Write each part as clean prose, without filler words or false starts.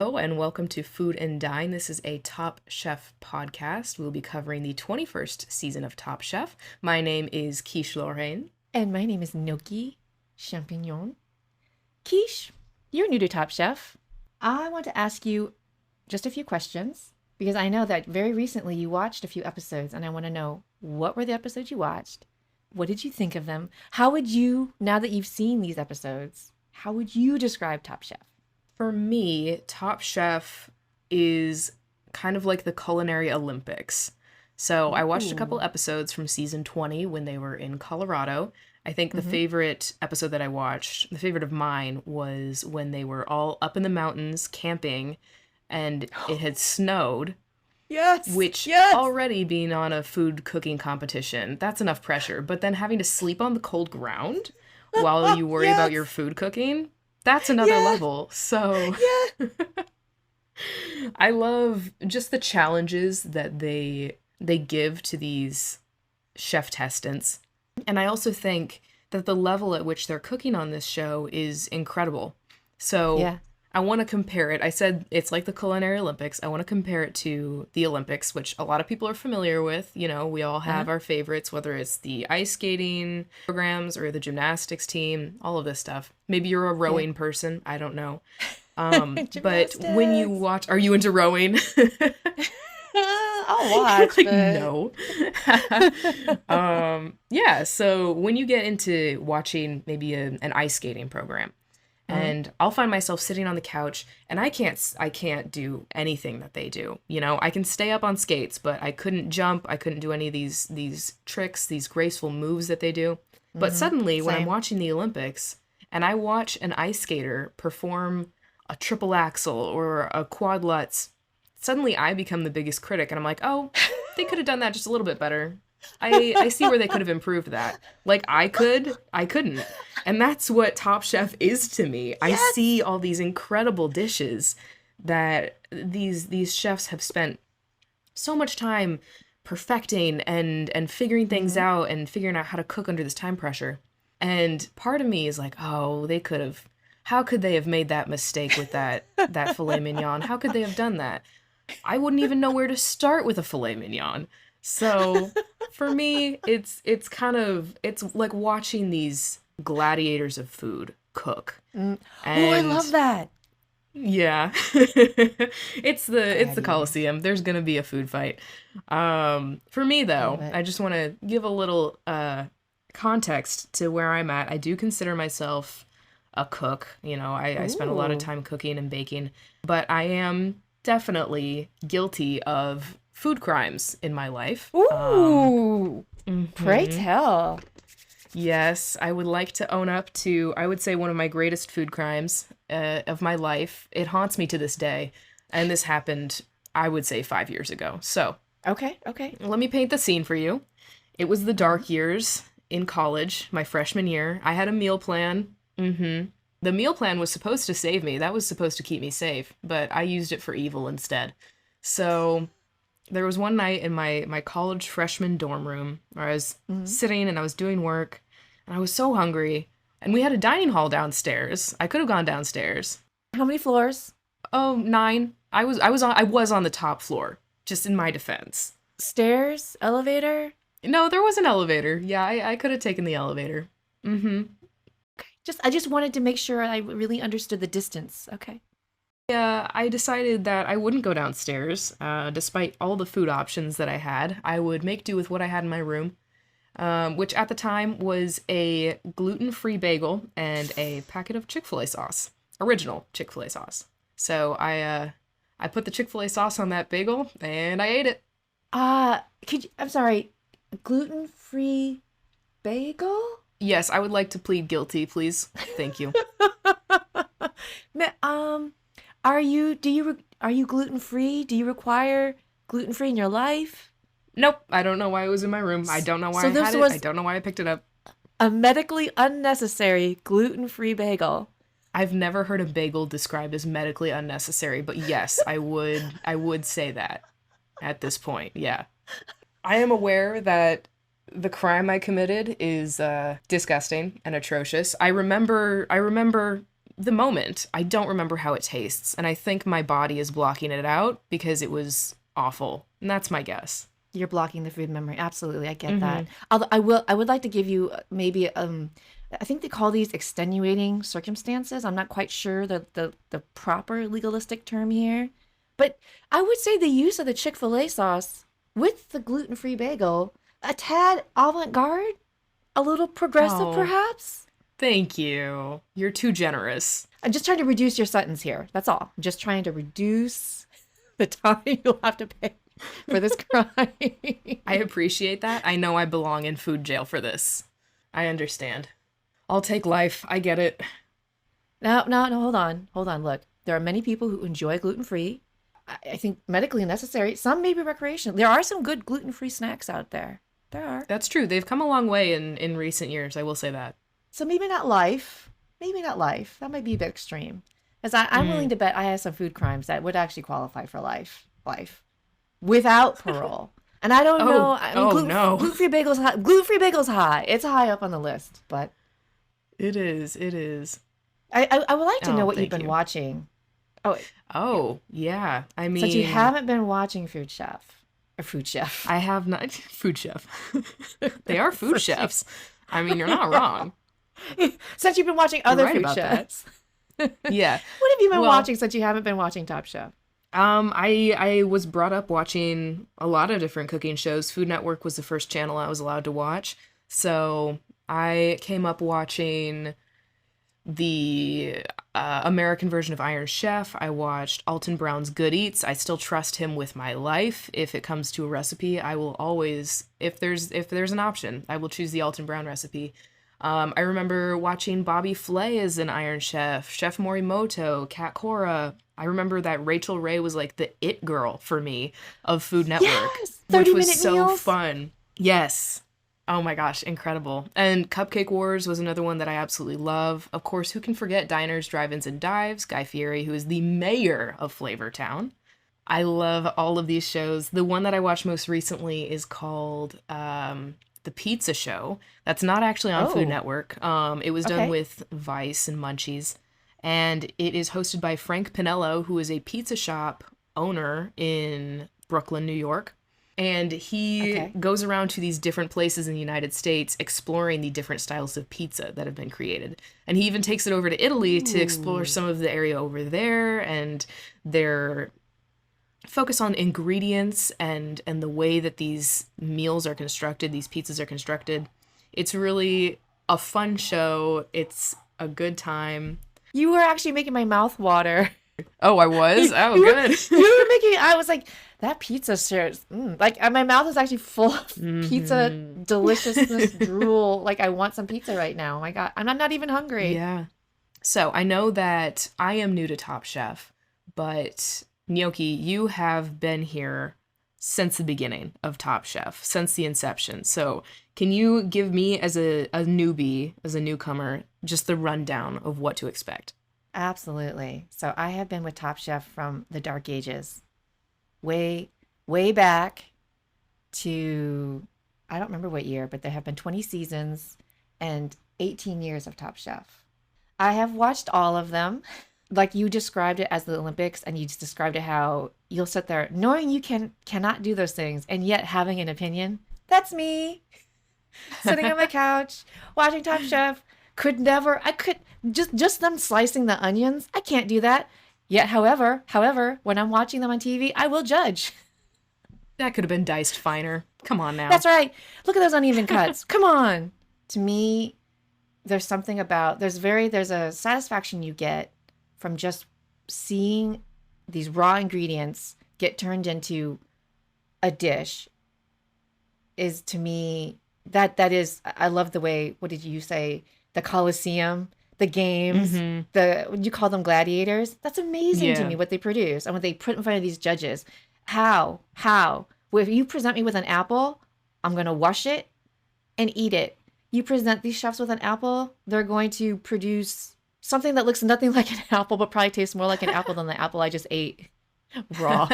Hello and welcome to Food and Dine. This is a Top Chef podcast. We'll be covering the 21st season of Top Chef. My name is Quiche Lorraine. And my name is Gnocchi Champignon. Quiche, you're new to Top Chef. I want to ask you just a few questions because I know that very recently you watched a few episodes and I want to know, what were the episodes you watched? What did you think of them? How would you, now that you've seen these episodes, how would you describe Top Chef? For me, Top Chef is kind of like the Culinary Olympics. So I watched a couple episodes from season 20 when they were in Colorado. I think the favorite episode that I watched, the favorite of mine, was when they were all up in the mountains camping and it had snowed. Yes. Which already being on a food cooking competition, that's enough pressure. But then having to sleep on the cold ground while you worry about your food cooking, that's another level. So I love just the challenges that they give to these chef testants. And I also think that the level at which they're cooking on this show is incredible. So I want to compare it. I said it's like the Culinary Olympics. I want to compare it to the Olympics, which a lot of people are familiar with. You know, we all have our favorites, whether it's the ice skating programs or the gymnastics team, all of this stuff. Maybe you're a rowing person. I don't know. But when you watch, are you into rowing? I'll watch. Like, but... no. So when you get into watching maybe an ice skating program, and I'll find myself sitting on the couch and I can't do anything that they do. You know, I can stay up on skates, but I couldn't jump. I couldn't do any of these tricks, these graceful moves that they do. But suddenly when I'm watching the Olympics and I watch an ice skater perform a triple axel or a quad lutz, suddenly I become the biggest critic and I'm like, oh, they could have done that just a little bit better. I see where they could have improved that. Like I couldn't. And that's what Top Chef is to me. Yes. I see all these incredible dishes that these chefs have spent so much time perfecting and figuring things out and figuring out how to cook under this time pressure. And part of me is like, oh, how could they have made that mistake with that filet mignon? How could they have done that? I wouldn't even know where to start with a filet mignon. So for me, it's like watching these gladiators of food cook. Oh, I love that. Yeah. It's the Coliseum. There's gonna be a food fight. For me though, I just want to give a little context to where I'm at. I do consider myself a cook. You know, I spend a lot of time cooking and baking, but I am definitely guilty of food crimes in my life. Ooh, pray tell. Yes, I would like to own up to, I would say, one of my greatest food crimes of my life. It haunts me to this day, and this happened, I would say, 5 years ago. So, okay. Let me paint the scene for you. It was the dark years in college, my freshman year. I had a meal plan. The meal plan was supposed to save me. That was supposed to keep me safe, but I used it for evil instead. So there was one night in my college freshman dorm room where I was sitting and I was doing work and I was so hungry, and we had a dining hall downstairs. I could have gone downstairs. How many floors? Oh, 9. I was on the top floor, just in my defense. Stairs? Elevator? No, there was an elevator. Yeah, I could have taken the elevator. Okay. I just wanted to make sure I really understood the distance. Okay. Yeah, I decided that I wouldn't go downstairs, despite all the food options that I had. I would make do with what I had in my room, which at the time was a gluten-free bagel and a packet of Chick-fil-A sauce, original Chick-fil-A sauce. So I put the Chick-fil-A sauce on that bagel and I ate it. I'm sorry, gluten-free bagel? Yes, I would like to plead guilty, please. Thank you. Are you gluten-free? Do you require gluten-free in your life? Nope. I don't know why it was in my room. I don't know why I had it. I don't know why I picked it up. A medically unnecessary gluten-free bagel. I've never heard a bagel described as medically unnecessary, but yes, I would say that at this point. Yeah. I am aware that the crime I committed is disgusting and atrocious. I remember the moment. I don't remember how it tastes, and I think my body is blocking it out because it was awful. And that's my guess. You're blocking the food memory. Absolutely, I get that. Although I would like to give you maybe I think they call these extenuating circumstances. I'm not quite sure the proper legalistic term here, but I would say the use of the Chick-fil-A sauce with the gluten-free bagel, a tad avant-garde, a little progressive perhaps. Thank you. You're too generous. I'm just trying to reduce your sentence here. That's all. I'm just trying to reduce the time you'll have to pay for this crime. I appreciate that. I know I belong in food jail for this. I understand. I'll take life. I get it. No, hold on. Look, there are many people who enjoy gluten-free. I think medically necessary. Some may be recreational. There are some good gluten-free snacks out there. There are. That's true. They've come a long way in recent years. I will say that. So maybe not life. That might be a bit extreme. As I'm willing to bet I have some food crimes that would actually qualify for life. Without parole. And I don't know. I mean, no. Gluten-free bagels high. It's high up on the list, but It is. I would like to know what you've been watching. Oh, yeah. I mean, since you haven't been watching Food Chef. I have not. Food Chef. They are food chefs. I mean, you're not wrong. Since you've been watching other right food about chefs. Yeah. What have you been watching since you haven't been watching Top Chef? I was brought up watching a lot of different cooking shows. Food Network was the first channel I was allowed to watch. So I came up watching the American version of Iron Chef. I watched Alton Brown's Good Eats. I still trust him with my life. If it comes to a recipe, I will always, if there's an option, I will choose the Alton Brown recipe. I remember watching Bobby Flay as an Iron Chef, Chef Morimoto, Kat Cora. I remember that Rachel Ray was like the it girl for me of Food Network, Yes! which 30-minute was so meals. fun. Yes. Oh my gosh, incredible. And Cupcake Wars was another one that I absolutely love. Of course, who can forget Diners, Drive-Ins, and Dives, Guy Fieri, who is the mayor of Flavortown. I love all of these shows. The one that I watched most recently is called The Pizza Show. That's not actually on Food Network. It was done with Vice and Munchies. And it is hosted by Frank Pinello, who is a pizza shop owner in Brooklyn, New York. And he goes around to these different places in the United States exploring the different styles of pizza that have been created. And he even takes it over to Italy to explore some of the area over there and their focus on ingredients and the way that these meals are constructed, these pizzas are constructed. It's really a fun show. It's a good time. You were actually making my mouth water. Oh, I was? Oh, good. You were making, I was like, that pizza shares, like my mouth is actually full of pizza deliciousness, drool. Like I want some pizza right now. Oh my God, I'm not even hungry. Yeah. So I know that I am new to Top Chef, but Gnocchi, you have been here since the beginning of Top Chef, since the inception. So can you give me as a newbie, as a newcomer, just the rundown of what to expect? Absolutely. So I have been with Top Chef from the dark ages, way back to, I don't remember what year, but there have been 20 seasons and 18 years of Top Chef. I have watched all of them. Like you described it as the Olympics, and you just described it how you'll sit there knowing you cannot do those things and yet having an opinion. That's me. Sitting on my couch, watching Top Chef. I could just them slicing the onions. I can't do that. Yet, however, when I'm watching them on TV, I will judge. That could have been diced finer. Come on now. That's right. Look at those uneven cuts. Come on. To me, there's something about, there's a satisfaction you get from just seeing these raw ingredients get turned into a dish is, to me, that is, I love the way, what did you say? The Colosseum, the games, would you call them gladiators? That's amazing to me, what they produce and what they put in front of these judges. How? Well, if you present me with an apple, I'm going to wash it and eat it. You present these chefs with an apple, they're going to produce something that looks nothing like an apple, but probably tastes more like an apple than the apple I just ate raw.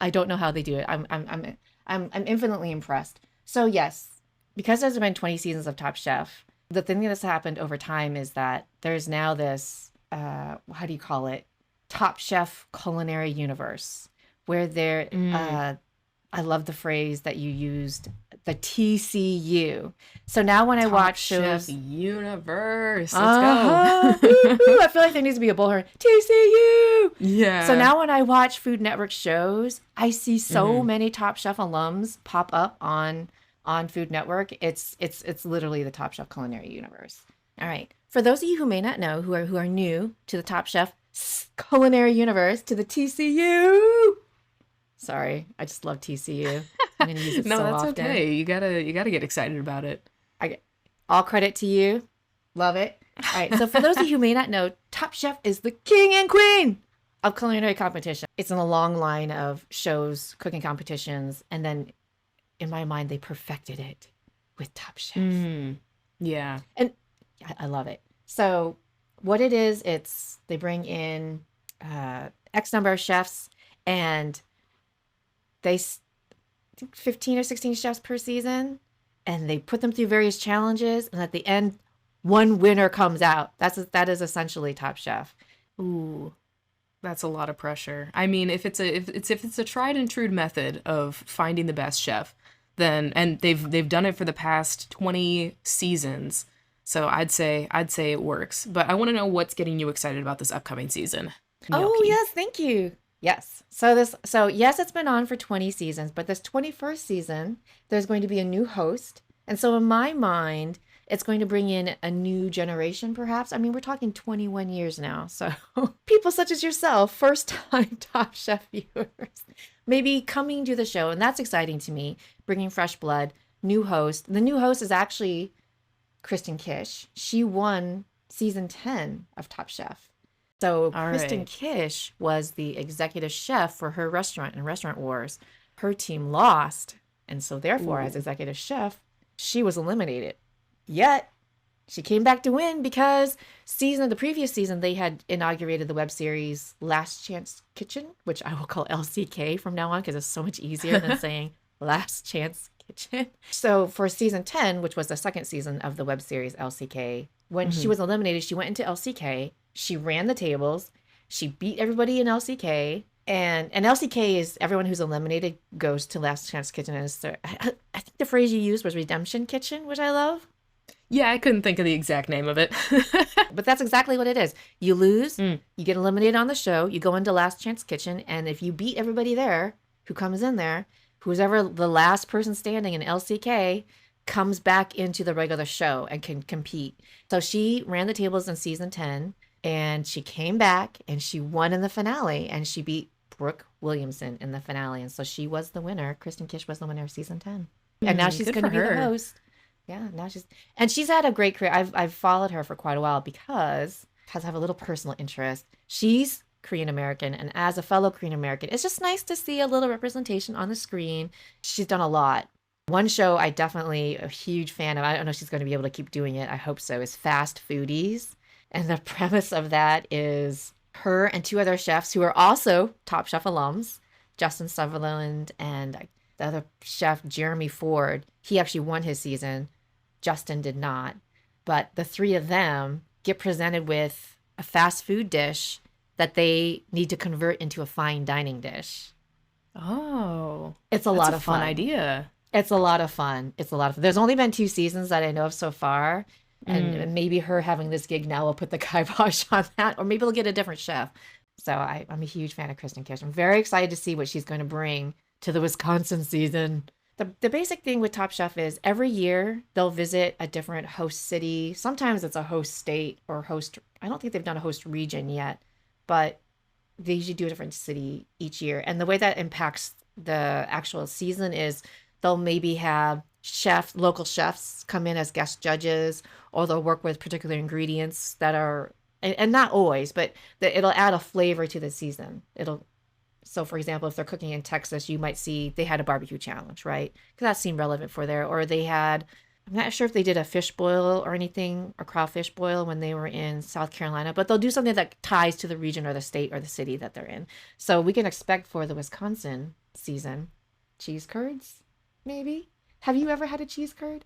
I don't know how they do it. I'm infinitely impressed. So yes, because there's been 20 seasons of Top Chef, The thing that's happened over time is that there's now this, how do you call it? Top Chef Culinary Universe, where I love the phrase that you used, the TCU. So now when I Top watch Chef shows, Universe. Let's uh-huh, go. woo-hoo, I feel like there needs to be a bullhorn. TCU. Yeah. So now when I watch Food Network shows, I see so Mm-hmm. many Top Chef alums pop up on Food Network. It's literally the Top Chef Culinary Universe. All right. For those of you who may not know, who are new to the Top Chef Culinary Universe, to the TCU. Sorry, I just love TCU. I'm gonna use it No, so that's often. okay. You gotta get excited about it. All credit to you. Love it. All right. So for those of you who may not know, Top Chef is the king and queen of culinary competition. It's in a long line of shows, cooking competitions, and then in my mind, they perfected it with Top Chef. Yeah. And I love it. So what it is, they bring in X number of chefs, and they I think 15 or 16 chefs per season, and they put them through various challenges, and at the end, one winner comes out. That is essentially Top Chef. Ooh, that's a lot of pressure. I mean, if it's a tried and true method of finding the best chef, then and they've done it for the past 20 seasons. So I'd say it works. But I want to know what's getting you excited about this upcoming season. Oh, Gnocchi. yes, thank you. Yes. So yes, it's been on for 20 seasons, but this 21st season, there's going to be a new host. And so in my mind, it's going to bring in a new generation, perhaps. I mean, we're talking 21 years now. So people such as yourself, first time Top Chef viewers, maybe coming to the show. And that's exciting to me, bringing fresh blood, new host. The new host is actually Kristen Kish. She won season 10 of Top Chef. So All Kristen right. Kish was the executive chef for her restaurant in Restaurant Wars. Her team lost, and so therefore, as executive chef, she was eliminated. Yet, she came back to win because the previous season, they had inaugurated the web series Last Chance Kitchen, which I will call LCK from now on because it's so much easier than saying Last Chance Kitchen. So for season 10, which was the second season of the web series LCK, when she was eliminated, she went into LCK. She ran the tables. She beat everybody in LCK. And LCK is everyone who's eliminated goes to Last Chance Kitchen. And I think the phrase you used was Redemption Kitchen, which I love. Yeah, I couldn't think of the exact name of it. But that's exactly what it is. You lose, you get eliminated on the show, you go into Last Chance Kitchen, and if you beat everybody there who comes in there, who's ever the last person standing in LCK comes back into the regular show and can compete. So she ran the tables in season 10. And she came back and she won in the finale, and she beat Brooke Williamson in the finale. And so she was the winner. Kristen Kish was the winner of season 10. And now she's good going to for be the her. host. Yeah, now she's had a great career. I've followed her for quite a while because I have a little personal interest. She's Korean American, and as a fellow Korean American, it's just nice to see a little representation on the screen. She's done a lot. One show I definitely a huge fan of, I don't know if she's going to be able to keep doing it, I hope so, is Fast Foodies. And the premise of that is her and two other chefs who are also Top Chef alums, Justin Sutherland and the other chef, Jeremy Ford. He actually won his season. Justin did not. But the three of them get presented with a fast food dish that they need to convert into a fine dining dish. Oh, It's a that's lot a of fun fun. idea. It's a lot of fun. It's a lot of fun. There's only been 2 seasons that I know of so far. And maybe her having this gig now will put the kibosh on that, or maybe we'll get a different chef. So I'm a huge fan of Kristen Kish. I'm very excited to see what she's going to bring to the Wisconsin season. The basic thing with Top Chef is every year they'll visit a different host city. Sometimes it's a host state or host. I don't think they've done a host region yet, but they usually do a different city each year. And the way that impacts the actual season is they'll maybe have local chefs come in as guest judges, or they'll work with particular ingredients that are, and not always, but it'll add a flavor to the season. So for example, if they're cooking in Texas, you might see they had a barbecue challenge, right? Because that seemed relevant for there. Or they had, I'm not sure if they did a fish boil or anything, or crawfish boil when they were in South Carolina, but they'll do something that ties to the region or the state or the city that they're in. So we can expect for the Wisconsin season, cheese curds, maybe. Have you ever had a cheese curd?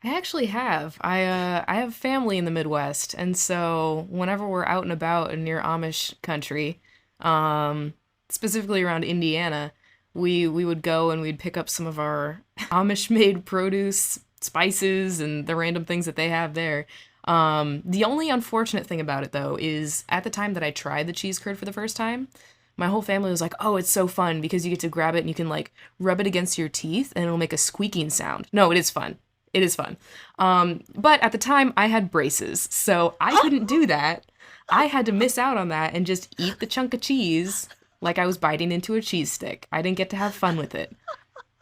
I actually have. I have family in the Midwest, and so whenever we're out and about in near Amish country, um, specifically around Indiana, we would go and we'd pick up some of our Amish made produce, spices, and the random things that they have there. The only unfortunate thing about it though is at the time that I tried the cheese curd for the first time, my whole family was like, "Oh, it's so fun because you get to grab it and you can like rub it against your teeth and it'll make a squeaking sound." No, it is fun. It is fun. But at the time, I had braces, so I couldn't do that. I had to miss out on that and just eat the chunk of cheese like I was biting into a cheese stick. I didn't get to have fun with it.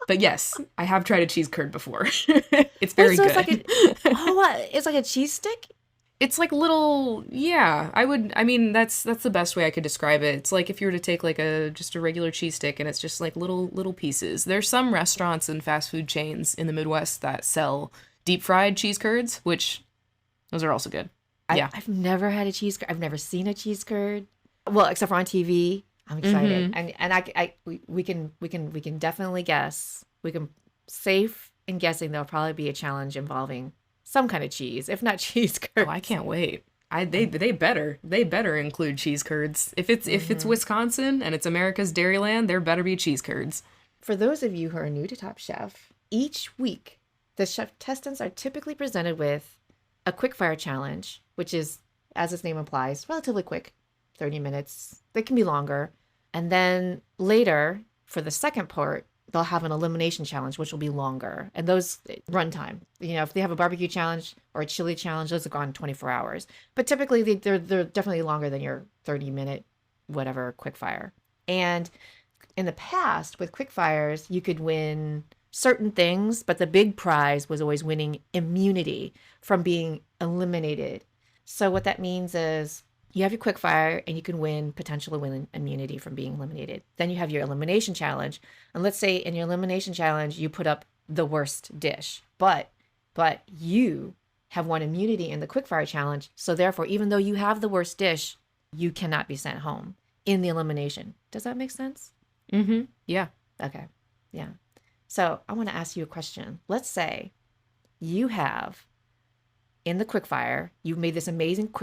But yes, I have tried a cheese curd before. It's very so good. It's like a cheese stick? It's like little, yeah, I mean, that's the best way I could describe it. It's like if you were to take like just a regular cheese stick and it's just like little pieces. There's some restaurants and fast food chains in the Midwest that sell deep fried cheese curds, which those are also good. Yeah. I've never had a cheese curd. I've never seen a cheese curd. Well, except for on TV. I'm excited. We can definitely guess. We can safe in guessing there'll probably be a challenge involving some kind of cheese, if not cheese curds. Oh, I can't wait. They better include cheese curds. If it's Wisconsin and it's America's Dairyland, there better be cheese curds. For those of you who are new to Top Chef, each week the chef testants are typically presented with a quickfire challenge, which is, as its name implies, relatively quick, 30 minutes. They can be longer. And then later, for the second part, they'll have an elimination challenge, which will be longer. And those run time. You know, if they have a barbecue challenge or a chili challenge, those have gone 24 hours. But typically, they're definitely longer than your 30-minute whatever quickfire. And in the past, with quickfires, you could win certain things, but the big prize was always winning immunity from being eliminated. So what that means is you have your quickfire and you can potentially win immunity from being eliminated. Then you have your elimination challenge. And let's say in your elimination challenge, you put up the worst dish, but you have won immunity in the quickfire challenge. So therefore, even though you have the worst dish, you cannot be sent home in the elimination. Does that make sense? Mm-hmm. Yeah. Okay. Yeah. So I want to ask you a question. Let's say you have in the quickfire, you've made this amazing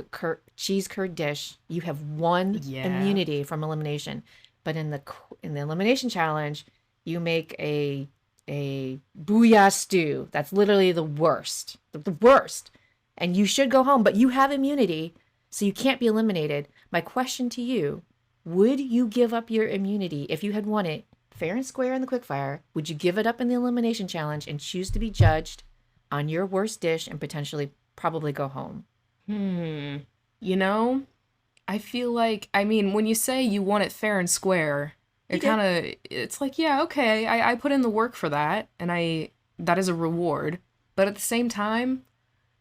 cheese curd dish. You have won immunity from elimination, but in the elimination challenge, you make a booyah stew. That's literally the worst, the worst. And you should go home, but you have immunity, so you can't be eliminated. My question to you: would you give up your immunity if you had won it fair and square in the quickfire? Would you give it up in the elimination challenge and choose to be judged on your worst dish and potentially probably go home? You know, I feel like, I mean, when you say you want it fair and square, it's like, yeah, okay, I put in the work for that, and that is a reward. But at the same time,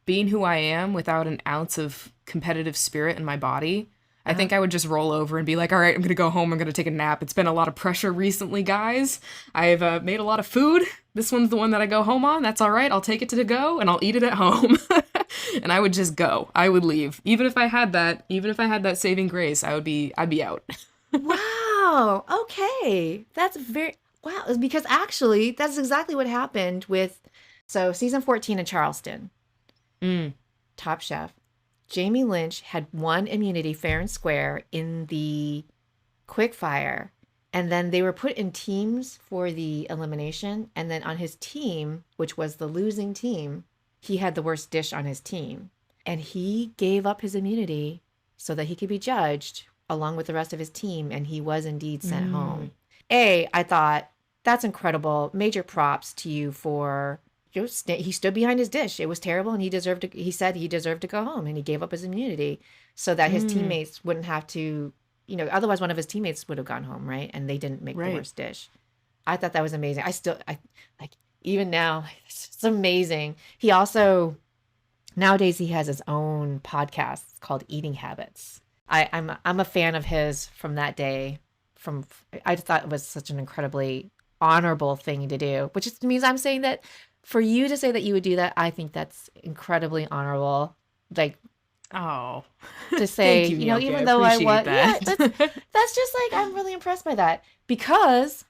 being who I am without an ounce of competitive spirit in my body, I think I would just roll over and be like, all right, I'm going to go home. I'm going to take a nap. It's been a lot of pressure recently, guys. I've made a lot of food. This one's the one that I go home on. That's all right. I'll take it to go and I'll eat it at home. And I would just go. I would leave. Even if I had that saving grace, I'd be out. Wow. Okay. Wow. Because actually, that's exactly what happened with, season 14 in Charleston. Top Chef. Jamie Lynch had won immunity fair and square in the quickfire, and then they were put in teams for the elimination. And then on his team, which was the losing team, he had the worst dish on his team, and he gave up his immunity so that he could be judged along with the rest of his team, and he was indeed sent home. I thought that's incredible. Major props to you for. He stood behind his dish. It was terrible, and he said he deserved to go home, and he gave up his immunity so that his teammates wouldn't have to, otherwise one of his teammates would have gone home, right? And they didn't make the worst dish. I thought that was amazing. Even now, it's amazing. He also, nowadays he has his own podcast called Eating Habits. I'm a fan of his from that day. I thought it was such an incredibly honorable thing to do, which just means I'm saying that for you to say that you would do that, I think that's incredibly honorable. Like, oh, to say, thank you, even though I was, that. that's just like, I'm really impressed by that, because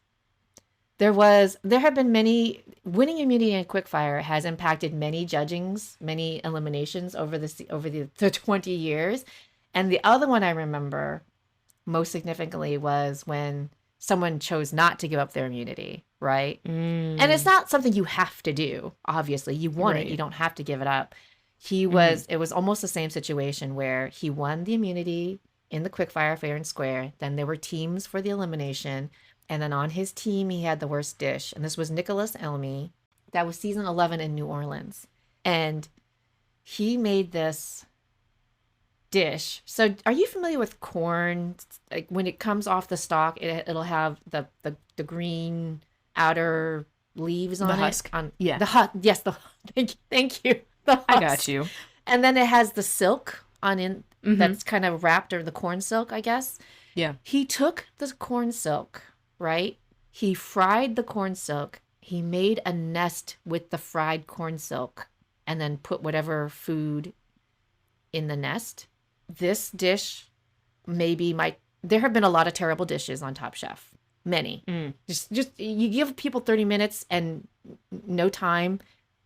there have been many winning immunity in Quickfire has impacted many judgings, many eliminations over the 20 years. And the other one I remember most significantly was when someone chose not to give up their immunity, right? And it's not something you have to do. Obviously, you want it, you don't have to give it up. It was almost the same situation where he won the immunity in the Quickfire fair and square. Then there were teams for the elimination. And then on his team, he had the worst dish. And this was Nicholas Elmi. That was season 11 in New Orleans. And he made this dish. So are you familiar with corn? Like when it comes off the stalk, it'll have the green outer leaves on the it. Husk. Yeah. The husk. Yes. Thank you. The husk. I got you. And then it has the silk on in that's kind of wrapped, or the corn silk, I guess. Yeah. He took the corn silk, right? He fried the corn silk. He made a nest with the fried corn silk and then put whatever food in the nest. This dish there have been a lot of terrible dishes on Top Chef. Many. Just you give people 30 minutes and no time.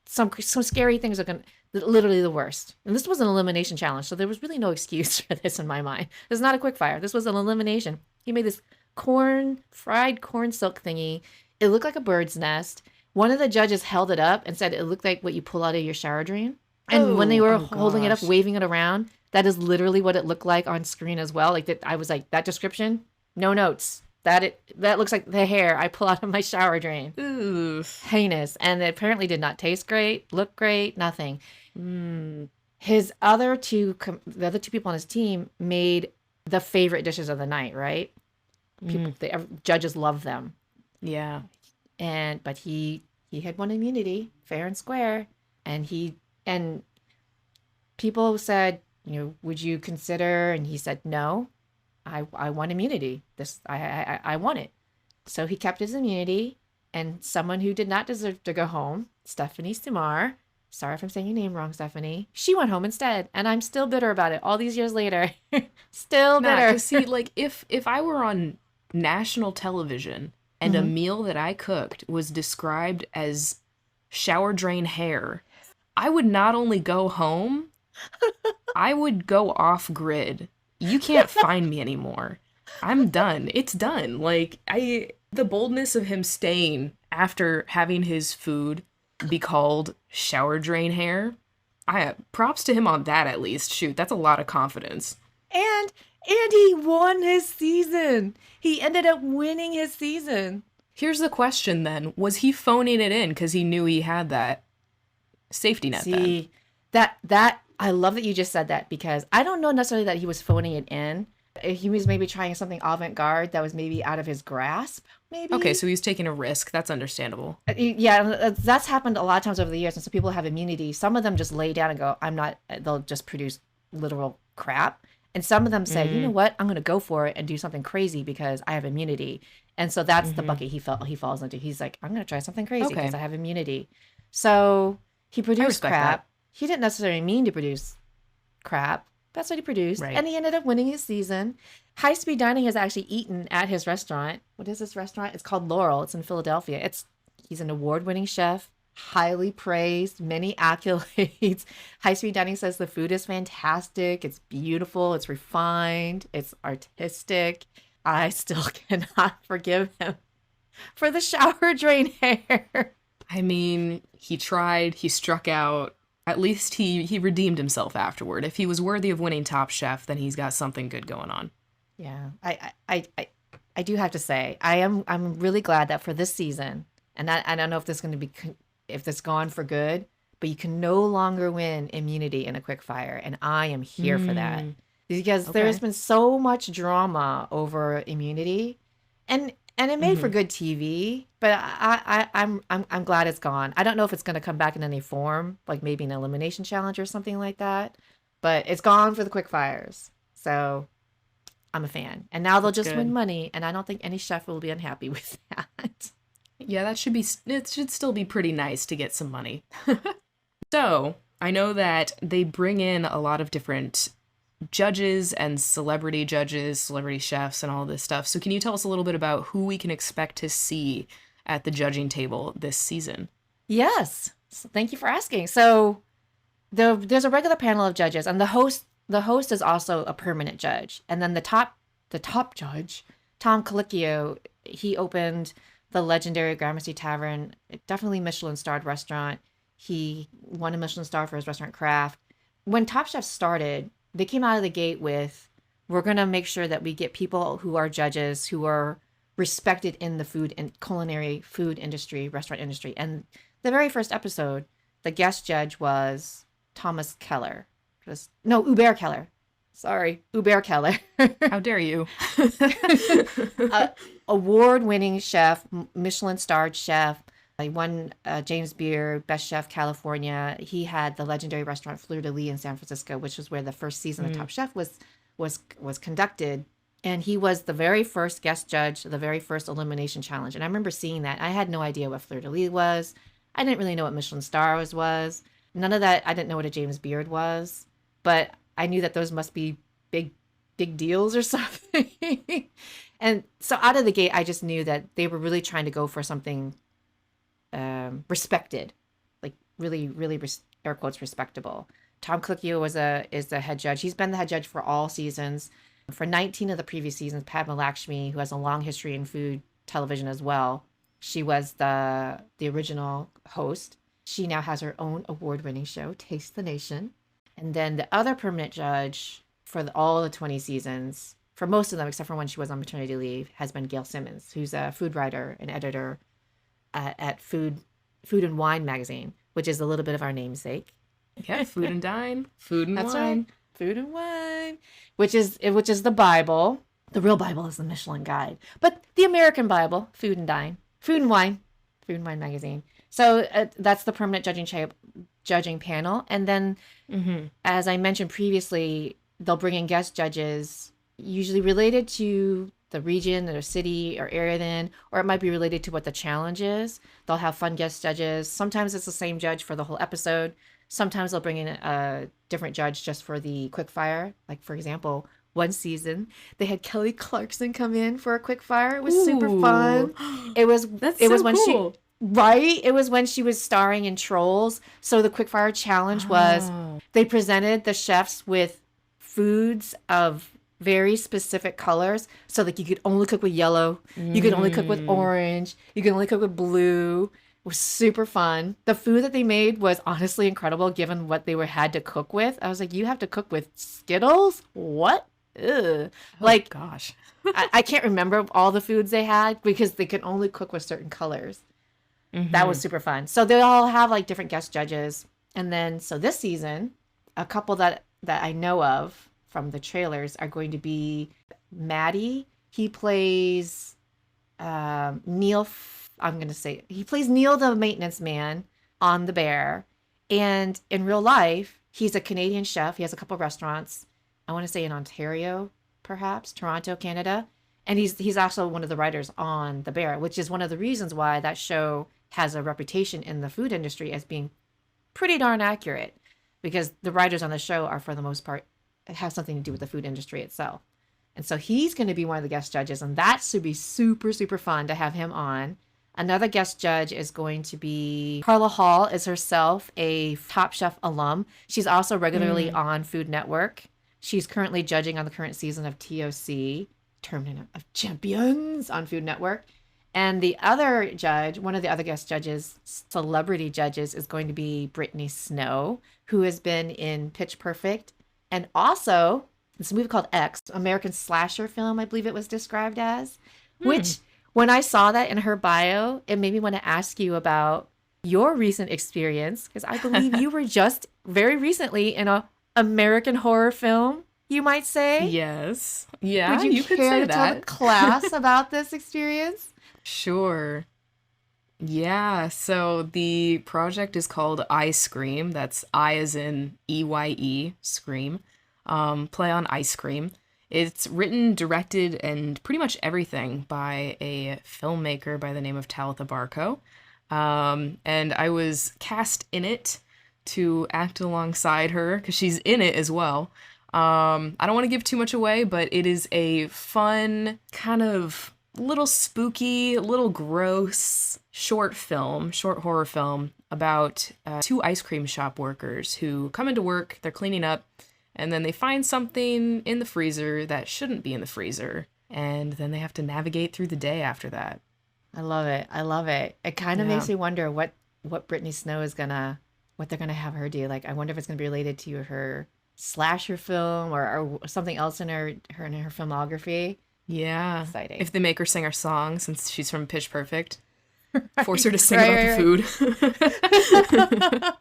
Some scary things are going to literally the worst. And this was an elimination challenge, so there was really no excuse for this in my mind. This is not a quick fire. This was an elimination. He made this fried corn silk thingy. It looked like a bird's nest. One of the judges held it up and said it looked like what you pull out of your shower drain. And when they were holding it up, waving it around, that is literally what it looked like on screen as well. Like that, I was like, that description, no notes. That looks like the hair I pull out of my shower drain. Ooh. Heinous. And it apparently did not taste great, look great, nothing. The other two people on his team made the favorite dishes of the night, right? Judges love them. Yeah. But he had won immunity, fair and square. And people said, would you consider? And he said, no. I want immunity. I want it. So he kept his immunity, and someone who did not deserve to go home, Stephanie Sumar, sorry if I'm saying your name wrong, Stephanie, she went home instead, and I'm still bitter about it all these years later. Still bitter. 'Cause see, like if I were on national television and a meal that I cooked was described as shower drain hair, I would not only go home, I would go off grid. You can't find me anymore. I'm done. It's done. Like, the boldness of him staying after having his food be called shower drain hair, props to him on that at least. Shoot, that's a lot of confidence. And he won his season. He ended up winning his season. Here's the question then. Was he phoning it in because he knew he had that safety net then? That I love that you just said that, because I don't know necessarily that he was phoning it in. He was maybe trying something avant-garde that was maybe out of his grasp, maybe. Okay, so he was taking a risk. That's understandable. Yeah, that's happened a lot of times over the years. And so people have immunity. Some of them just lay down and go, they'll just produce literal crap. And some of them say, you know what, I'm going to go for it and do something crazy because I have immunity. And so that's the bucket he falls into. He's like, I'm going to try something crazy because I have immunity. So he produced crap. He didn't necessarily mean to produce crap. That's what he produced. Right. And he ended up winning his season. HighSpeedDining has actually eaten at his restaurant. What is this restaurant? It's called Laurel. It's in Philadelphia. He's an award-winning chef, highly praised, many accolades. HighSpeedDining says the food is fantastic. It's beautiful. It's refined. It's artistic. I still cannot forgive him for the shower drain hair. I mean, he tried. He struck out. At least he redeemed himself afterward. If he was worthy of winning Top Chef, then he's got something good going on. Yeah, I do have to say I'm really glad that for this season, and I don't know if this is going to be if this gone for good, but you can no longer win immunity in a quick fire, and I am here for that because there's been so much drama over immunity, and it made for good TV, but I'm glad it's gone. I don't know if it's going to come back in any form, like maybe an elimination challenge or something like that, but it's gone for the quick fires. So I'm a fan. And now they'll just win money, and I don't think any chef will be unhappy with that. Yeah, it should still be pretty nice to get some money. So I know that they bring in a lot of different judges and celebrity chefs and all this stuff. So can you tell us a little bit about who we can expect to see at the judging table this season? Yes. So thank you for asking. So there's a regular panel of judges, and the host is also a permanent judge. And then the top judge, Tom Colicchio, he opened the legendary Gramercy Tavern, definitely Michelin-starred restaurant. He won a Michelin star for his restaurant craft. When Top Chef started, they came out of the gate with, we're going to make sure that we get people who are judges, who are respected in the food and culinary food industry, restaurant industry. And the very first episode, the guest judge was Thomas Keller. Hubert Keller. Sorry, Hubert Keller. How dare you? Award-winning chef, Michelin-starred chef. He won James Beard, Best Chef California. He had the legendary restaurant Fleur de Lis in San Francisco, which was where the first season of Top Chef was conducted. And he was the very first guest judge, the very first elimination challenge. And I remember seeing that. I had no idea what Fleur de Lis was. I didn't really know what Michelin stars was. None of that. I didn't know what a James Beard was. But I knew that those must be big deals or something. And so out of the gate, I just knew that they were really trying to go for something respected, like really, really air quotes respectable. Tom Colicchio is the head judge. He's been the head judge for all seasons. For 19 of the previous seasons, Padma Lakshmi, who has a long history in food television as well, she was the original host. She now has her own award-winning show, Taste the Nation. And then the other permanent judge for all the 20 seasons, for most of them, except for when she was on maternity leave, has been Gail Simmons, who's a food writer and editor at Food and Wine magazine, which is a little bit of our namesake. Yeah, Food and Dine, Food and That's Wine. Right. Food and Wine, which is the Bible. The real Bible is the Michelin Guide, but the American Bible, Food and Dine, Food and Wine magazine. So that's the permanent judging panel, and then as I mentioned previously, they'll bring in guest judges, usually related to the region or city or area then, or it might be related to what the challenge is. They'll have fun guest judges. Sometimes it's the same judge for the whole episode. Sometimes they'll bring in a different judge just for the Quickfire. Like, for example, one season they had Kelly Clarkson come in for a Quickfire. It was super fun. It was when cool. It was when she was starring in Trolls. So the Quickfire challenge was they presented the chefs with foods of very specific colors. So like you could only cook with yellow, you could only cook with orange, you could only cook with blue. It was super fun. The food that they made was honestly incredible given what they had to cook with. I was like, you have to cook with Skittles? What? Ugh. Oh, gosh. I can't remember all the foods they had because they could only cook with certain colors. That was super fun. So they all have like different guest judges. And then, so this season, a couple that I know of from the trailers are going to be Matty. He plays Neil. He plays Neil the maintenance man on The Bear. And in real life, he's a Canadian chef. He has a couple restaurants. I want to say in Ontario, perhaps, Toronto, Canada. And he's also one of the writers on The Bear, which is one of the reasons why that show has a reputation in the food industry as being pretty darn accurate, because the writers on the show are, for the most part, have something to do with the food industry itself. And so he's going to be one of the guest judges, and that should be super, super fun to have him on. Another guest judge is going to be Carla Hall, is herself a Top Chef alum. She's also regularly on Food Network. She's currently judging on the current season of TOC, Tournament of Champions, on Food Network. And the other judge, one of the other guest judges, celebrity judges, is going to be Brittany Snow, who has been in Pitch Perfect. And also, this movie called X, American slasher film, I believe it was described as, which when I saw that in her bio, it made me want to ask you about your recent experience, because I believe you were just very recently in a American horror film, you might say. Yes. Yeah, Would you could care say to tell the that. class about this experience? Sure. Yeah, so the project is called I Scream. That's I as in EYE, Scream. Play on ice cream. It's written, directed, and pretty much everything by a filmmaker by the name of Talitha Barco. And I was cast in it to act alongside her because she's in it as well. I don't want to give too much away, but it is a fun kind of little spooky, little gross short horror film about two ice cream shop workers who come into work, they're cleaning up, and then they find something in the freezer that shouldn't be in the freezer, and then they have to navigate through the day after that. I love it. I love it. It kind of makes me wonder what Brittany Snow is what they're gonna have her do. Like, I wonder if it's gonna be related to her slasher film or something else in her filmography. Yeah. Exciting. If they make her sing her song, since she's from Pitch Perfect, force her to sing about the food.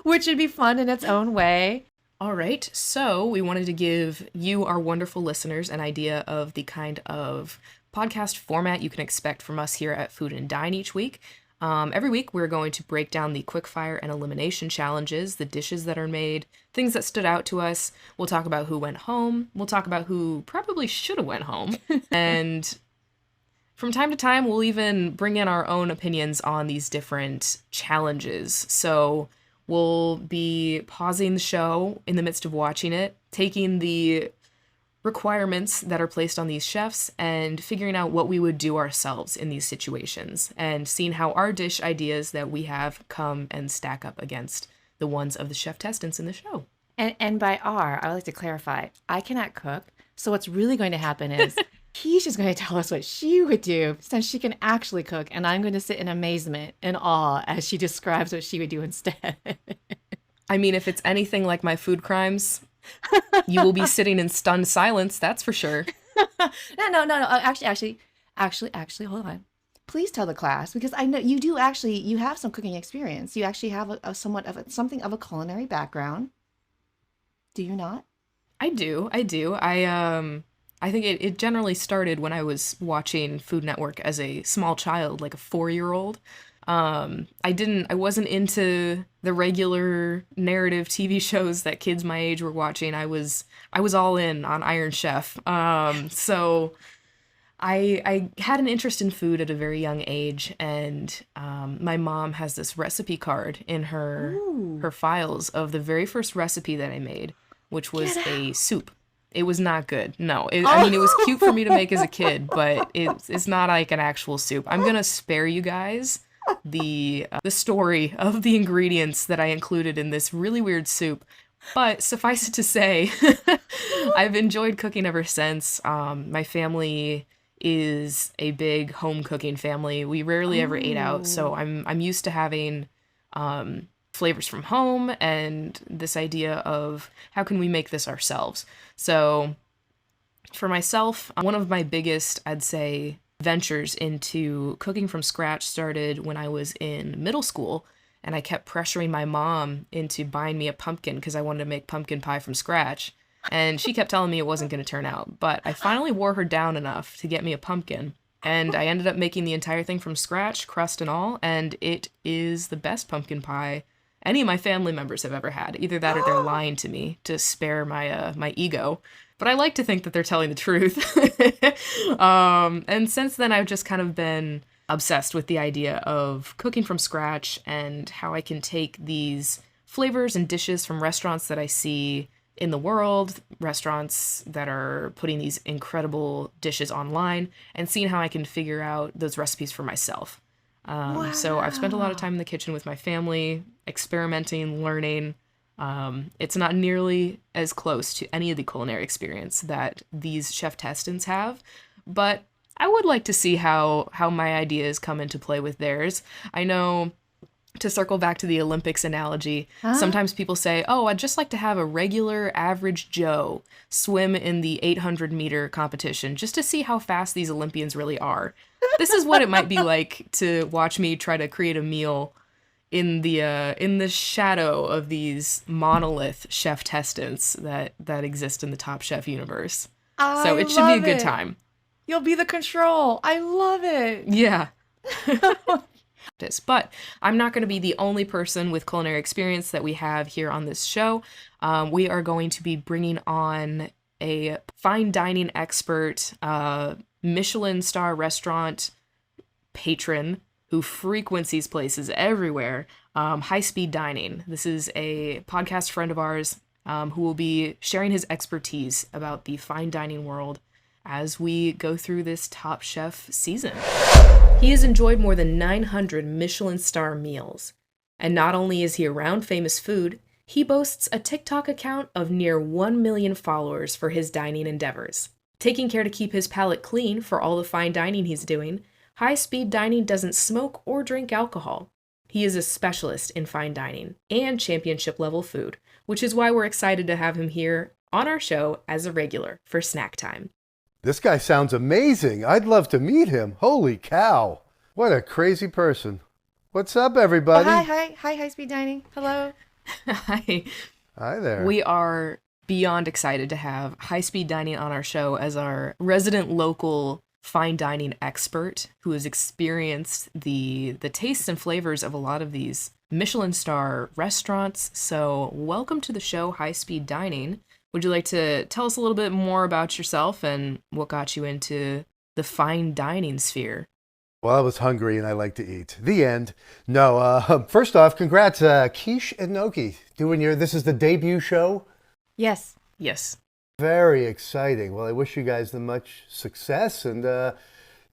Which would be fun in its own way. All right. So we wanted to give you, our wonderful listeners, an idea of the kind of podcast format you can expect from us here at Food Dine each week. Every week, we're going to break down the quickfire and elimination challenges, the dishes that are made, things that stood out to us. We'll talk about who went home. We'll talk about who probably should have went home. And from time to time, we'll even bring in our own opinions on these different challenges. So we'll be pausing the show in the midst of watching it, taking the requirements that are placed on these chefs and figuring out what we would do ourselves in these situations and seeing how our dish ideas that we have come and stack up against the ones of the chef testants in the show. And by I would like to clarify, I cannot cook. So what's really going to happen is Quiche is going to tell us what she would do since she can actually cook. And I'm going to sit in amazement and awe as she describes what she would do instead. I mean, if it's anything like my food crimes, you will be sitting in stunned silence, that's for sure. No. Actually, hold on. Please tell the class, because I know you have some cooking experience. You actually have something of a culinary background. Do you not? I do. I think it generally started when I was watching Food Network as a small child, like a 4-year-old. I wasn't into the regular narrative TV shows that kids my age were watching. I was all in on Iron Chef. So I had an interest in food at a very young age, and my mom has this recipe card in her files of the very first recipe that I made, which was a soup. It was not good. No, I mean, it was cute for me to make as a kid, but it's not like an actual soup. I'm gonna spare you guys the story of the ingredients that I included in this really weird soup, but suffice it to say, I've enjoyed cooking ever since. My family is a big home cooking family. We rarely ever ate out, so I'm used to having flavors from home and this idea of how can we make this ourselves. So for myself, one of my biggest, I'd say, ventures into cooking from scratch started when I was in middle school, and I kept pressuring my mom into buying me a pumpkin because I wanted to make pumpkin pie from scratch, and she kept telling me it wasn't going to turn out, but I finally wore her down enough to get me a pumpkin, and I ended up making the entire thing from scratch, crust and all, and it is the best pumpkin pie any of my family members have ever had. Either that or they're lying to me to spare my ego. But I like to think that they're telling the truth. And since then, I've just kind of been obsessed with the idea of cooking from scratch and how I can take these flavors and dishes from restaurants that I see in the world, restaurants that are putting these incredible dishes online, and seeing how I can figure out those recipes for myself. So I've spent a lot of time in the kitchen with my family, experimenting, learning. It's not nearly as close to any of the culinary experience that these chef testants have, but I would like to see how my ideas come into play with theirs. I know, to circle back to the Olympics analogy, sometimes people say, oh, I'd just like to have a regular average Joe swim in the 800-meter competition just to see how fast these Olympians really are. This is what it might be like to watch me try to create a meal in the shadow of these monolith chef testants that exist in the Top Chef universe. So it should be a good time. You'll be the control. I love it. Yeah. But I'm not going to be the only person with culinary experience that we have here on this show. We are going to be bringing on a fine dining expert, Michelin star restaurant patron who frequents these places everywhere, HighSpeedDining. This is a podcast friend of ours who will be sharing his expertise about the fine dining world as we go through this Top Chef season. He has enjoyed more than 900 Michelin star meals. And not only is he around famous food, he boasts a TikTok account of near 1 million followers for his dining endeavors. Taking care to keep his palate clean for all the fine dining he's doing, HighSpeedDining doesn't smoke or drink alcohol. He is a specialist in fine dining and championship level food, which is why we're excited to have him here on our show as a regular for snack time. This guy sounds amazing. I'd love to meet him. Holy cow. What a crazy person. What's up, everybody? Oh, hi, HighSpeedDining. Hello. Hi. Hi there. We are beyond excited to have HighSpeedDining on our show as our resident local fine dining expert who has experienced the tastes and flavors of a lot of these Michelin star restaurants. So welcome to the show, HighSpeedDining. Would you like to tell us a little bit more about yourself and what got you into the fine dining sphere? Well, I was hungry and I like to eat. The end. No, first off, congrats, Quiche and Gnocchi. This is the debut show? Yes. Yes. Very exciting. Well, I wish you guys the much success and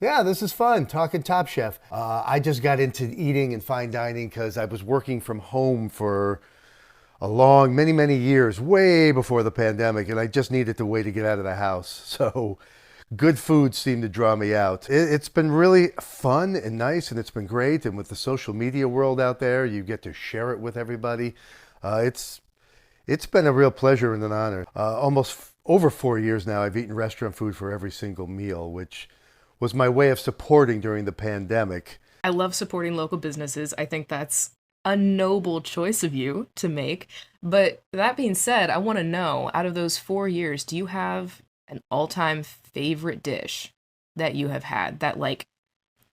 yeah, this is fun, talking Top Chef. I just got into eating and fine dining because I was working from home for a long, many years, way before the pandemic, and I just needed a way to get out of the house. So good food seemed to draw me out. It's been really fun and nice, and it's been great. And with the social media world out there, you get to share it with everybody. It's been a real pleasure and an honor. Almost over 4 years now, I've eaten restaurant food for every single meal, which was my way of supporting during the pandemic. I love supporting local businesses. I think that's a noble choice of you to make. But that being said, I want to know, out of those 4 years, do you have an all-time favorite dish that you have had that, like,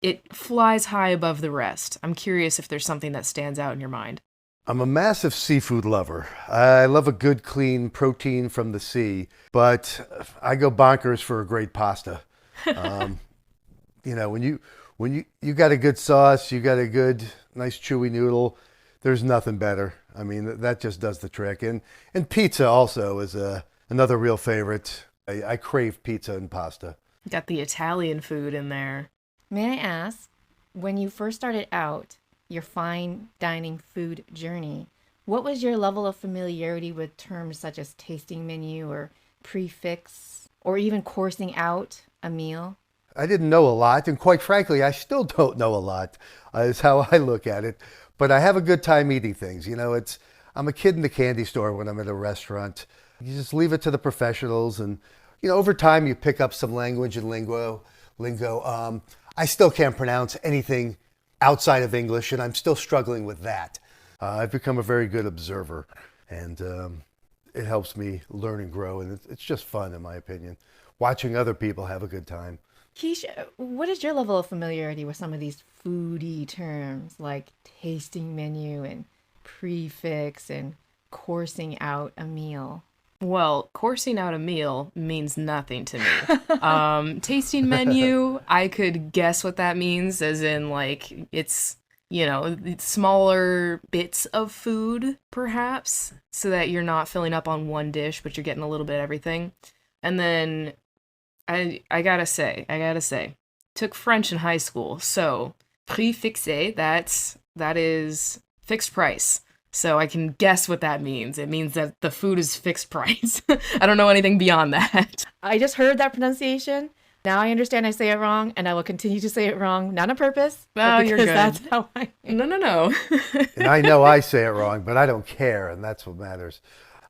it flies high above the rest? I'm curious if there's something that stands out in your mind. I'm a massive seafood lover. I love a good, clean protein from the sea, but I go bonkers for a great pasta. When you got a good sauce, you got a good, nice chewy noodle, there's nothing better. I mean, that just does the trick. And pizza also is another real favorite. I crave pizza and pasta. Got the Italian food in there. May I ask, when you first started out your fine dining food journey, what was your level of familiarity with terms such as tasting menu or prefix or even coursing out a meal? I didn't know a lot, and quite frankly, I still don't know a lot, is how I look at it. But I have a good time eating things. I'm a kid in the candy store when I'm at a restaurant. You just leave it to the professionals, and over time you pick up some language and lingo. I still can't pronounce anything outside of English, and I'm still struggling with that. I've become a very good observer, and it helps me learn and grow, and it's just fun, in my opinion, watching other people have a good time. Quiche, what is your level of familiarity with some of these foodie terms like tasting menu and prefix and coursing out a meal? Well, coursing out a meal means nothing to me. Tasting menu, I could guess what that means, as in, like, it's, smaller bits of food, perhaps, so that you're not filling up on one dish, but you're getting a little bit of everything. And then I gotta say, took French in high school, so prix fixé, that is fixed price. So I can guess what that means. It means that the food is fixed price. I don't know anything beyond that. I just heard that pronunciation. Now I understand I say it wrong, and I will continue to say it wrong, not on purpose, but because you're good. that's how I... No. And I know I say it wrong, but I don't care, and that's what matters.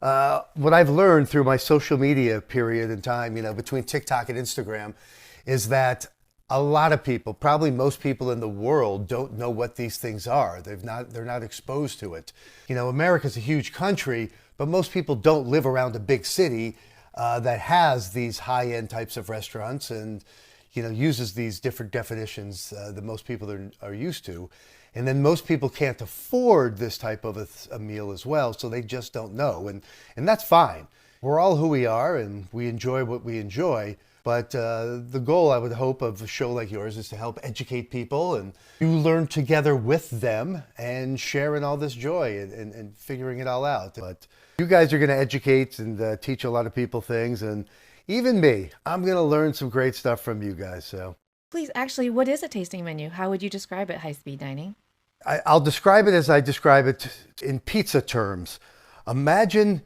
What I've learned through my social media period in time, between TikTok and Instagram, is that a lot of people, probably most people in the world, don't know what these things are. They're not exposed to it. America's a huge country, but most people don't live around a big city that has these high-end types of restaurants and, uses these different definitions that most people are used to. And then most people can't afford this type of a meal as well, so they just don't know. And that's fine. We're all who we are, and we enjoy what we enjoy. But the goal, I would hope, of a show like yours is to help educate people, and you learn together with them and sharing all this joy and figuring it all out. But you guys are going to educate and teach a lot of people things. And Even me, I'm going to learn some great stuff from you guys. So Please, actually, what is a tasting menu? How would you describe it, High Speed Dining? I'll describe it as I describe it in pizza terms. Imagine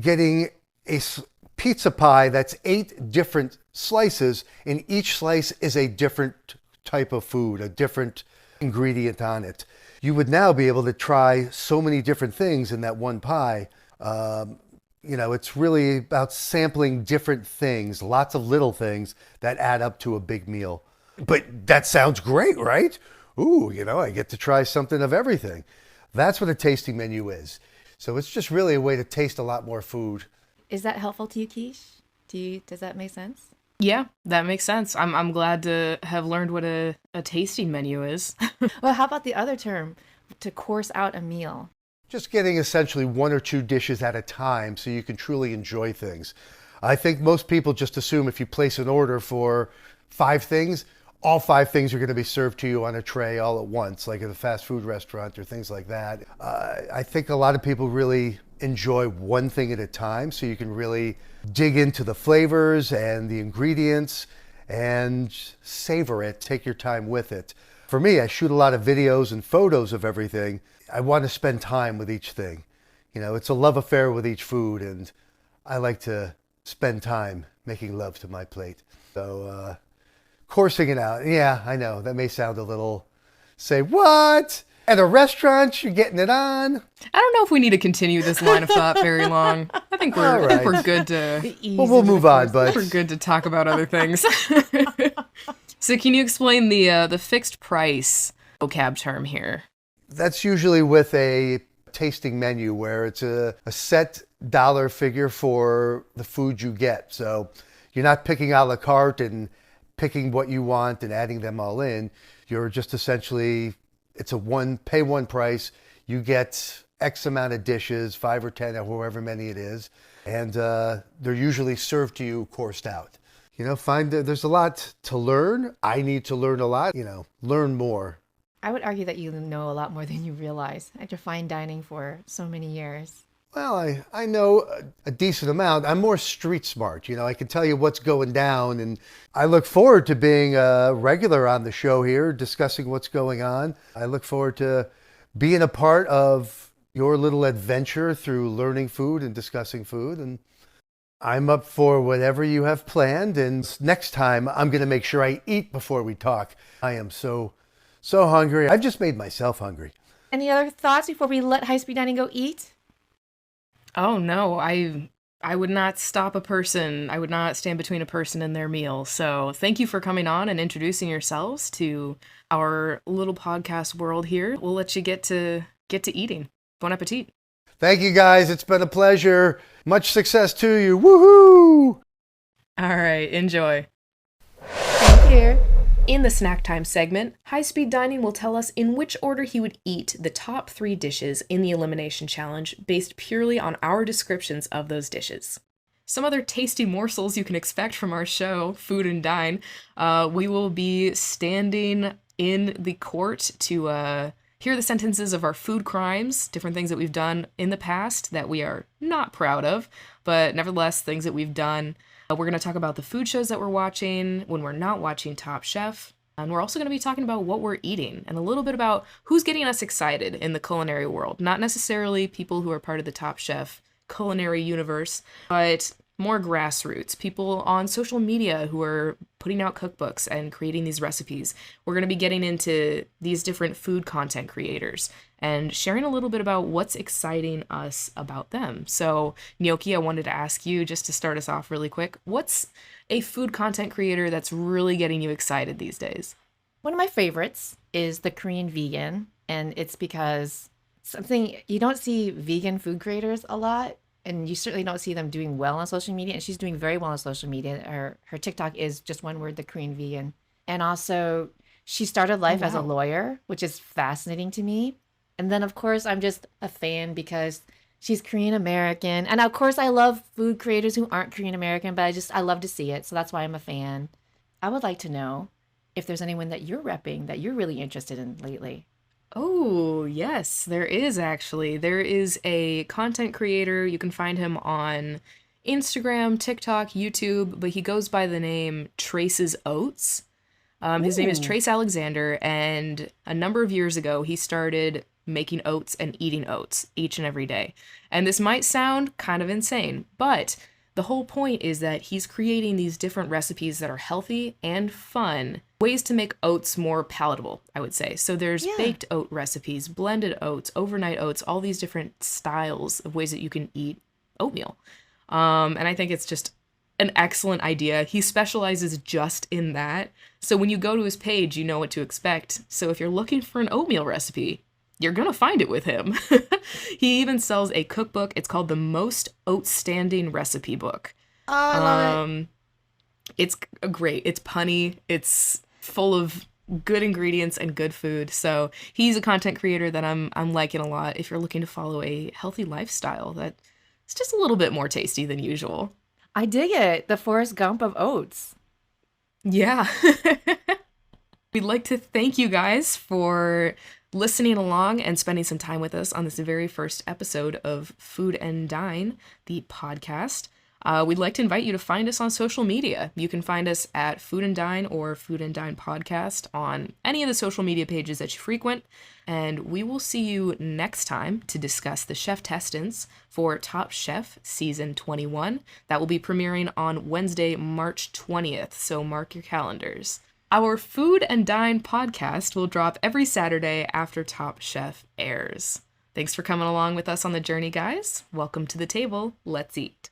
getting a pizza pie that's 8 different slices, and each slice is a different type of food, a different ingredient on it. You would now be able to try so many different things in that one pie. It's really about sampling different things, lots of little things that add up to a big meal. But that sounds great, right? Ooh, I get to try something of everything. That's what a tasting menu is. So it's just really a way to taste a lot more food. Is that helpful to you, Quiche? Does that make sense? Yeah, that makes sense. I'm glad to have learned what a tasting menu is. Well, how about the other term, to course out a meal? Just getting essentially 1 or 2 dishes at a time so you can truly enjoy things. I think most people just assume if you place an order for 5 things, all 5 things are going to be served to you on a tray all at once, like at a fast food restaurant or things like that. I think a lot of people really enjoy one thing at a time so you can really dig into the flavors and the ingredients and savor it, take your time with it. For me, I shoot a lot of videos and photos of everything. I want to spend time with each thing. It's a love affair with each food, and I like to spend time making love to my plate. So, coursing it out. Yeah, I know that may sound a little, say, what? At a restaurant, you're getting it on? I don't know if we need to continue this line of thought very long. I think we're good to. Well, we'll move on, but we're good to talk about other things. So, can you explain the fixed price vocab term here? That's usually with a tasting menu where it's a set dollar figure for the food you get. So you're not picking a la carte and picking what you want and adding them all in. You're just essentially, it's a pay one price. You get X amount of dishes, 5 or 10 or however many it is. And they're usually served to you coursed out. There's a lot to learn. I need to learn a lot, learn more. I would argue that you know a lot more than you realize after fine dining for so many years. Well, I know a decent amount. I'm more street smart. I can tell you what's going down, and I look forward to being a regular on the show here, discussing what's going on. I look forward to being a part of your little adventure through learning food and discussing food. And I'm up for whatever you have planned. And next time, I'm going to make sure I eat before we talk. I am so hungry. I've just made myself hungry. Any other thoughts before we let High Speed Dining go eat? Oh no, I would not stop a person. I would not stand between a person and their meal. So thank you for coming on and introducing yourselves to our little podcast world here. We'll let you get to eating. Bon appetit. Thank you guys. It's been a pleasure. Much success to you. Woohoo! All right, enjoy. Thank you. In the snack time segment, High Speed Dining will tell us in which order he would eat the top 3 dishes in the elimination challenge based purely on our descriptions of those dishes. Some other tasty morsels you can expect from our show, Food Dine. We will be standing in the court to hear the sentences of our food crimes, different things that we've done in the past that we are not proud of, but nevertheless, things that we've done. We're going to talk about the food shows that we're watching when we're not watching Top Chef. And we're also going to be talking about what we're eating and a little bit about who's getting us excited in the culinary world. Not necessarily people who are part of the Top Chef Culinary Universe, but more grassroots, people on social media who are putting out cookbooks and creating these recipes. We're going to be getting into these different food content creators and sharing a little bit about what's exciting us about them. So, Gnocchi, I wanted to ask you, just to start us off really quick, what's a food content creator that's really getting you excited these days? One of my favorites is TheKoreanVegan, and it's because something you don't see vegan food creators a lot, and you certainly don't see them doing well on social media, and she's doing very well on social media. Her TikTok is just one word, TheKoreanVegan. And also, she started life as a lawyer, which is fascinating to me. And then, of course, I'm just a fan because she's Korean American. And of course, I love food creators who aren't Korean American, but I love to see it. So that's why I'm a fan. I would like to know if there's anyone that you're repping that you're really interested in lately. Oh, yes, there is actually. There is a content creator. You can find him on Instagram, TikTok, YouTube, but he goes by the name Trace's Oats. His name is Trace Alexander, and a number of years ago, he started making oats and eating oats each and every day. And this might sound kind of insane, but the whole point is that he's creating these different recipes that are healthy and fun, ways to make oats more palatable, I would say. So there's baked oat recipes, blended oats, overnight oats, all these different styles of ways that you can eat oatmeal. And I think it's just an excellent idea. He specializes just in that. So when you go to his page, you know what to expect. So if you're looking for an oatmeal recipe, you're going to find it with him. He even sells a cookbook. It's called the Most Outstanding Recipe Book. Oh, I love it. It's great. It's punny. It's full of good ingredients and good food. So he's a content creator that I'm liking a lot if you're looking to follow a healthy lifestyle that is just a little bit more tasty than usual. I dig it. The Forrest Gump of oats. Yeah. We'd like to thank you guys for listening along and spending some time with us on this very first episode of Food and Dine, the podcast. We'd like to invite you to find us on social media. You can find us at Food and Dine or Food and Dine Podcast on any of the social media pages that you frequent. And we will see you next time to discuss the chef testings for Top Chef Season 21. That will be premiering on Wednesday, March 20th, so mark your calendars. Our Food and Dine podcast will drop every Saturday after Top Chef airs. Thanks for coming along with us on the journey, guys. Welcome to the table. Let's eat.